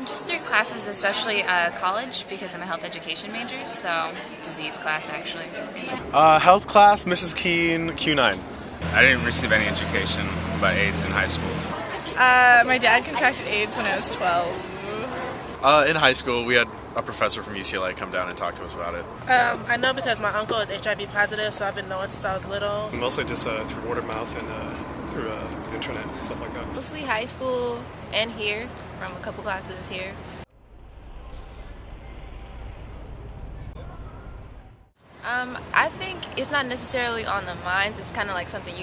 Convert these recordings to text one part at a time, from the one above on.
Just through classes, especially college, because I'm a health education major, so disease class actually. Health class, Mrs. Keen, Q9. I didn't receive any education about AIDS in high school. My dad contracted AIDS when I was 12. In high school, we had a professor from UCLA come down and talk to us about it. I know because my uncle is HIV positive, so I've been knowing since I was little. Mostly just through word of mouth and through the internet and stuff like that. Mostly high school and here, from a couple classes here. I think it's not necessarily on the minds. It's kind of like something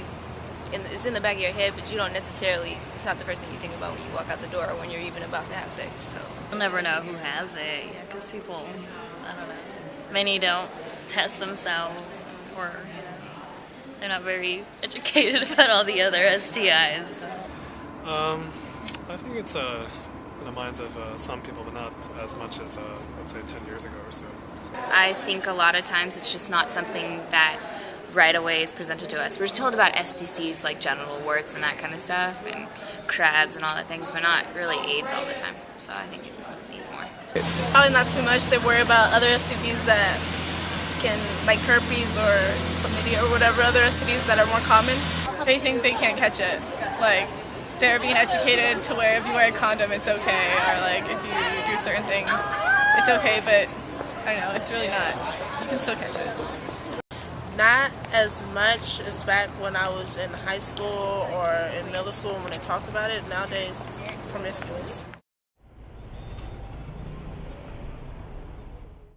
it's in the back of your head, but you don't necessarily, it's not the first thing you think about when you walk out the door or when you're even about to have sex, so. You'll never know who has it, because people, I don't know, many don't test themselves, or they're not very educated about all the other STIs. I think it's in the minds of some people, but not as much as, let's say, 10 years ago or so. I think a lot of times it's just not something that right away is presented to us. We're told about STCs like genital warts and that kind of stuff, and crabs and all that things, but not really AIDS all the time. So I think it needs more. It's probably not too much. They worry about other STDs that can, like herpes or chlamydia or whatever other STDs that are more common. They think they can't catch it. Like, they're being educated to where if you wear a condom, it's okay, or like if you do certain things, it's okay, but I don't know, it's really not. You can still catch it. Not as much as back when I was in high school or in middle school when they talked about it. Nowadays, it's promiscuous.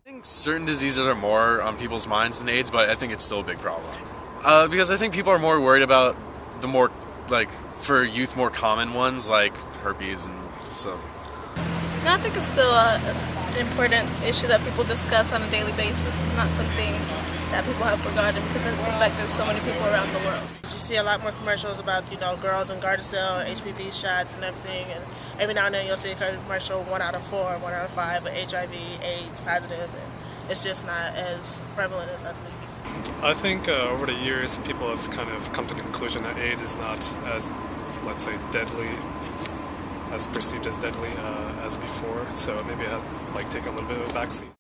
I think certain diseases are more on people's minds than AIDS, but I think it's still a big problem. Because I think people are more worried about the more, like, for youth, more common ones, like herpes and so. I think it's still an important issue that people discuss on a daily basis. It's not something that people have forgotten because it's affected so many people around the world. You see a lot more commercials about, girls and Gardasil or HPV shots and everything, and every now and then you'll see a commercial 1 out of 4, 1 out of 5 with HIV, AIDS positive, and it's just not as prevalent as other people. I think over the years, people have kind of come to the conclusion that AIDS is not as, let's say, deadly, as perceived as deadly as before. So maybe it has taken a little bit of a backseat.